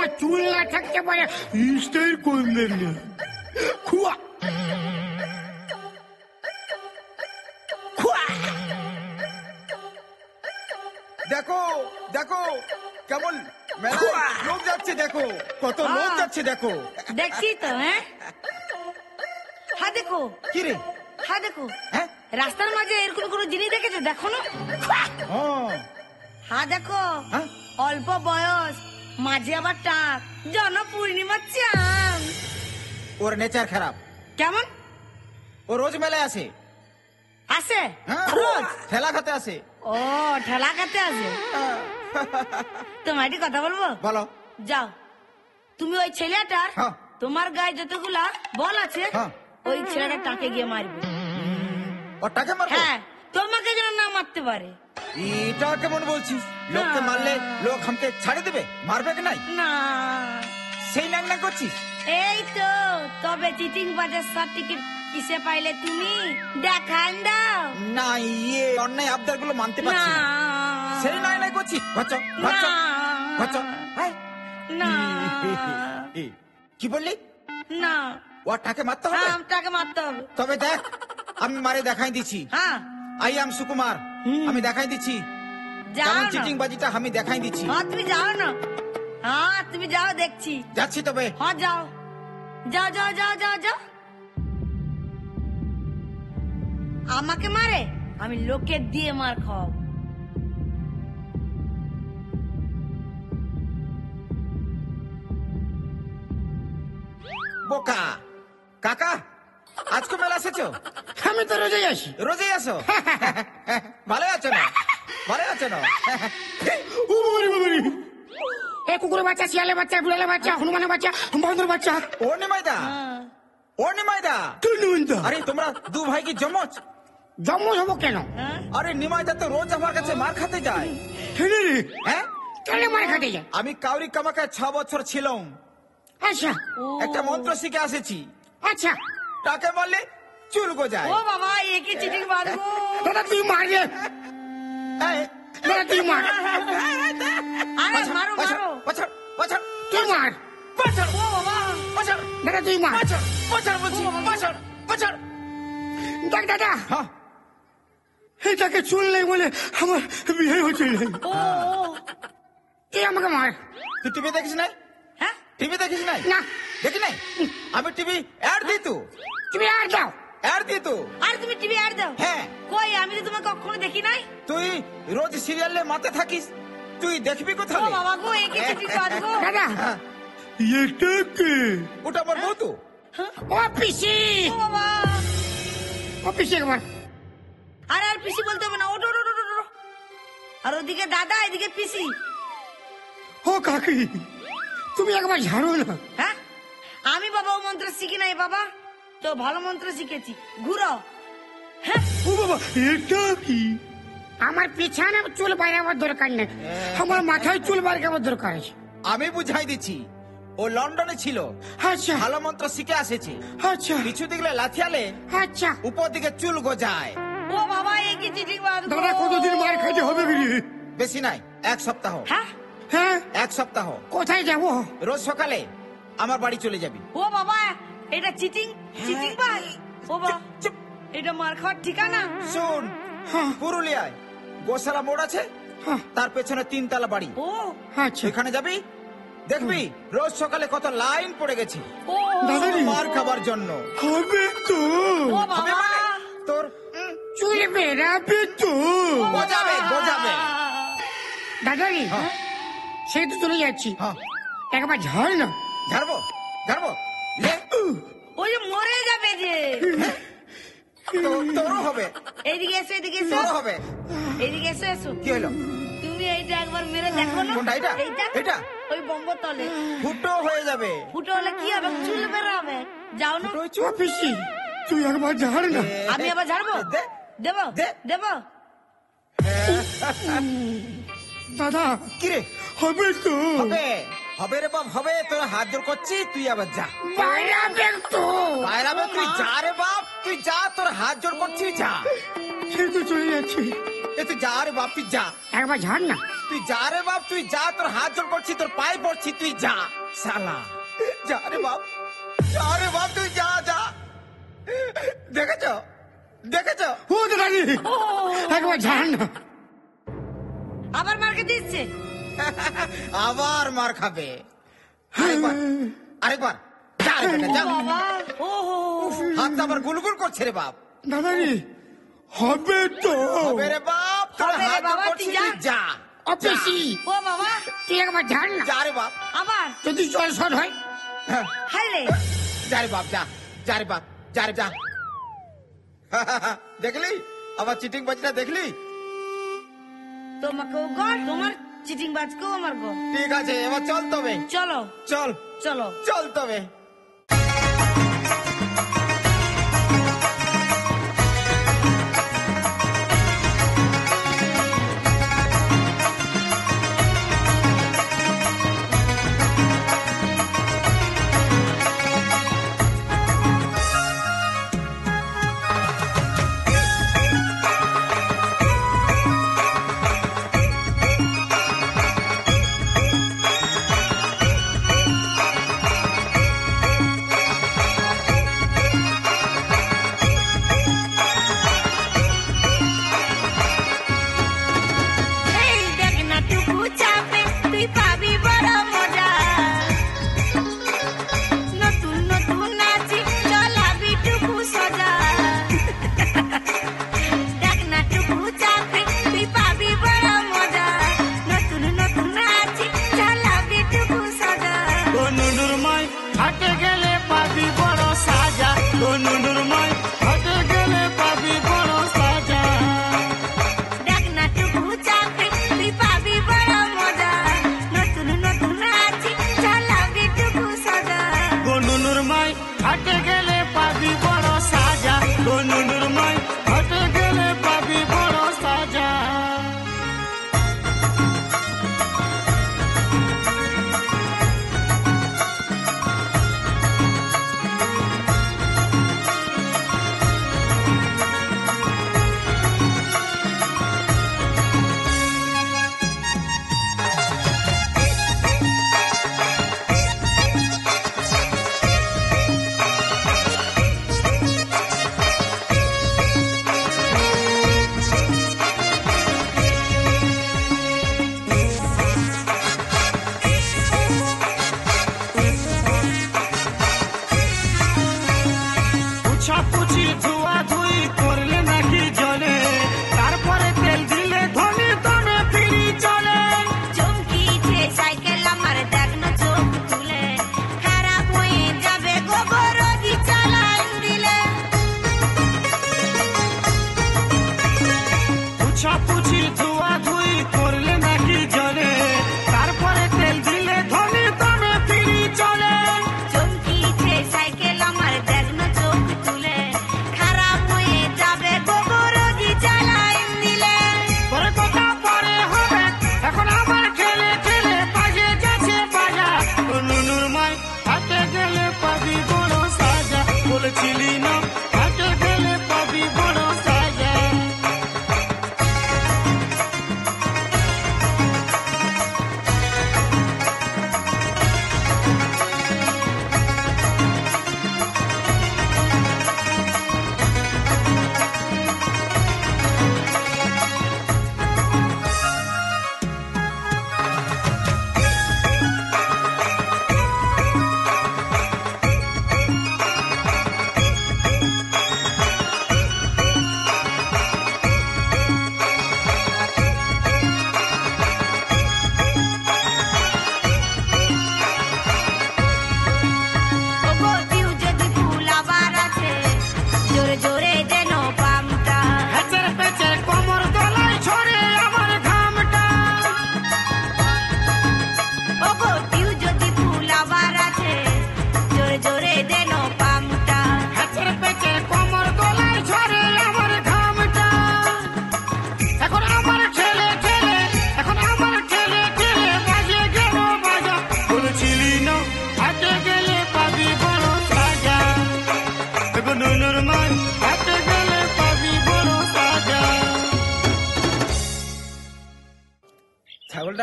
আমার চুল না থাকতে পারে স্টাইল করলেন না। খুয়া দেখো দেখো কেমন মেলায় লোক যাচ্ছে, দেখো কত লোক যাচ্ছে, দেখো দেখছি তো। হ্যাঁ দেখো। কি রে? হ্যাঁ দেখো, হ্যাঁ রাস্তার মাঝে এরকম কোনো জিনিস দেখেছো? দেখো না। হ্যাঁ দেখো, হ্যাঁ? অল্প বয়স, মাঝে আবার টাক, জন পূর্ণিমার চাঁদ। ওর নেচার খারাপ। কেমন? ও রোজ মেলায় আসে। আসে হ্যাঁ, রোজ? ঠেলা খাতে আসে। ও ঠেলা খাতে আসে। তোমার একটি কথা বলবো? বলো। যাও, তুমি ওই ছেলেটার, হ্যাঁ। তোমার গায়ে যতগুলা বল আছে, হ্যাঁ। ওই ছেলেটা টাকে গিয়ে মারবে। ওটাকে মারবো? হ্যাঁ, তোমাকে যেন না মারতে পারে। এটা কেমন বলছিস? লোককে মারলে লোক আমাকে ছাড়ে দেবে, মারবে কি নাই? না, সেই নাং নাং করছিস? এই তো। তবে চিটিং বাজার সার্টিফিকেট কিসে পাইলে তুমি? দেখান দাও। না, অন্যায় আবদার গুলো মানতে না, পারছি না। সেই নাই নাই করছিস? বাচ্চা বাচ্চা বাচ্চা। না, কি বললি? না, ওটাকে মারতে হবে? হ্যাঁ, তাকে মারতে হবে। তবে দেখ, আমি মারে দেখাই দিচ্ছি। হ্যাঁ, আই এম সুকুমার, আমি দেখাই দিচ্ছি। যাও কেমন না। চিটিং বাজিটা আমি দেখাই দিচ্ছি। হ্যাঁ, তুমি যাও না। হ্যাঁ, তুমি যাও, দেখছি। যাচ্ছি তবে। হ্যাঁ, যাও যাও যাও যাও যাও যাও। আমাকে মারে, আমি লোকে দিয়ে মার খাও। বোকা কাকা, আজকে মেলা এসেছো? আমি তো রোজই আসি। রোজই আসো? ভালো আছো না? ভালো আছো না? ও বাবারে বাবারে, এ কুকুরের বাচ্চা, শিয়ালের বাচ্চা, বিড়ালের বাচ্চা, হনুমানের বাচ্চা, বাঁদরের বাচ্চা। ও নিমাইদা, ও নিমাইদা, আরে তোমরা দু ভাই কি জমজ? জন্ম হবো কেন? আরে নিমাইদা তো রোজ আমার কাছে মার খেতে যায়। হ্যাঁ, কেন মার খাতে যায়? আমি কাউরি কামাকায় 6 বছর ছিলাম। আচ্ছা একটা মন্ত্র শিখে আসেছি। আচ্ছা, টাকে মারলে চুল গজায়। ও বাবা, একে চিটিং মারবো। দাদা তুই মার রে, এই, দাদা তুই মার, আরে মারো পাছাড়, মারো। পাছাড়, পাছাড়, তুই মার, পাছাড়, ও বাবা, পাছাড়, দাদা তুই মার। পাছাড়, পাছাড় বলছি, পাছাড়, পাছাড়। দেখ দাদা, হ্যাঁ, এটাকে চুল নেই বলে আমার বিয়ে হচ্ছে না। ও ও, তুই আমাকে মার। তুই টিভি দেখিস নাই? হ্যাঁ, টিভি দেখিস নাই? না, দেখি নাই? আমি টিভি অ্যাড দিই তো, তুমি আর দাও। অ্যাড দিই তো। আর তুমি টিভি আর দাও? হ্যাঁ। কই, আমি তো তোমাকে কখনো দেখি নাই। তুই রোজ সিরিয়ালে মাতে থাকিস, তুই দেখবি ও কোথাও? বাবা গো, একে চিটিং মারবো। দাদা এটা কে? ওটা আমার বউ তো। ও পিসি, ও বাবা, ও পিসি একবার। আরে আর পিসি বলতে হবে না, ওটো ওটো ওটো ওটো। আর ওদিকে দাদা, এদিকে পিসি। ও কাকি, তুমি একবার ঝাড়ো না। হ্যাঁ, আমি বাবা ও মন্ত্র শিখি নাই বাবা, তো ভালো মন্ত্র শিখেছি। ঘুরো। হ্যাঁ, ও বাবা, এটা কি? আমার পিছনে চুল বাইরাবার দরকার নেই, আমার মাথায় চুল বাইরাবার দরকার আছে। আমি বুঝাই দিচ্ছি, ও লন্ডনে ছিল, আচ্ছা ভালো মন্ত্র শিখে আসেছে। আচ্ছা কিছু দিকলে লাথিয়ালে আচ্ছা। উপর দিকে চুল গজায়। ও বাবা, একে চিটিং মারবো। দাদা কতদিন মার খাইতে হবে বিড়ি? বেশি নাই, 1 সপ্তাহ। হ্যাঁ, হ্যাঁ, 1 সপ্তাহ। কোথায় যাবো? রোজ সকালে আমার বাড়ি চলে যাবি। ও বাবা, এটা চিটিং, চিটিং বাজ। ও বাবা, চুপ। এটা মার খাওয়ার ঠিকানা। শুন, হ্যাঁ, পুরুলিয়ায় গোসালা মোড় আছে, হ্যাঁ, তার পেছনে 3 তলা বাড়ি। ও আচ্ছা। সেখানে যাবি, দেখবি রোজ সকালে কত লাইন পড়ে গেছে ও দাদা রে, মার খাবার জন্য। হবে তো? ও হবে বাবা, মানে তোর চুল বেরাবে তো? গজাবে, গজাবে। দাদা রে, সেই তো চলে যাচ্ছি, হ্যাঁ, একবার ঝাড় না। ঝাড়বো ঝাড়বো, লে, ওই যে মরে যাবে যে। তোরও হবে, এইদিকে এসো, এদিকে এসো, তোরও হবে। এইদিকে এসো এসো। কি হলো? তুমি এইটা একবার মেরে দেখো না। কোনটা, এটা? এইটা এটা? ওই বম্ব তলে ফুটো হয়ে যাবে। ফুটো হলে কি হবে? চুল বেরোবে। যাও না। ও পিসি, তুই একবার ঝাড় না। আমি আবার ঝাড়বো? দে, দেবো দে। দেবো। দাদা কি রে? হবে তো? হবে, হবে রে বাপ, হবে। তোর হাত জোর করছি, তুই আবার যা। বাইরাবে তো? বাইরাবে, তুই যা রে বাপ, তুই যা, তোর হাত জোর করছি, যা। সেই তো চলে যাচ্ছি। এ তুই যা রে বাপ, তুই যা, একবার ঝাড় না। তুই যা রে বাপ, তুই যা, তোর হাত জোর করছি, তোর পায়ে পড়ছি, তুই যা শালা, যা রে বাপ, যা রে বাপ, তুই যা যা। দেখেছ দেখেছ, ও দাদাজি একবার ঝাড় না। আবার মার্কে দিচ্ছে। আবার মার খাবে। আরেকবার আরেকবার, যা রে বেটা যা। বাবা ও হাতটা আবার গুলগুল করছে রে বাপ। দাদাজি হবে তো? হবে রে বাপ, তোর হবে রে হাত জোর বাবা, করছি, তুই যা। তুই যা অফিসি ও বাবা তুই একবার ঝাড় না। যা রে বাপ, আবার যদি জল শট হয় হাইলে যা রে বাপ, যা যা রে বাপ, যা রে যা। দেখলি আবার চিটিং বাজটা, দেখলি? তোমাকেও গড়, তোমার চিটিং বাজকেও আমার গড়। ঠিক আছে, এবার চল তবে, চলো চল চলো। চল তবে। এই দেখ না টুকু চাপে তুই পাবি বড় মজা। নতুন নতুন নাচি চলাবি টুকু সজা। দেখ না টুকু চাপে তুই পাবি বড় মজা। নতুন নতুন নাচি চলাবি টুকু সজা। নুনুর মাই হাটে গেলে পাবি বড় সাজা, নুনুর মাই হাটে গেলে পাবি বড় সাজা। দেখ না টুকু চাপে তুই পাবি বড় মজা। নতুন নতুন নাচি চলাবি টুকু সজা। নুনুর মাই হাটে গেলে পাবি বড় সাজা, নুনুর মাই হাটে গেলে পাবি বড় সাজা।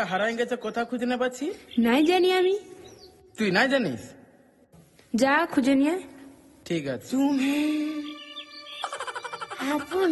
হারাই গেছে কোথা খুঁজে নে পাচ্ছি? নাই জানি আমি। তুই নাই জানিস? যা খুঁজে নিয়ে। ঠিক আছে। আপন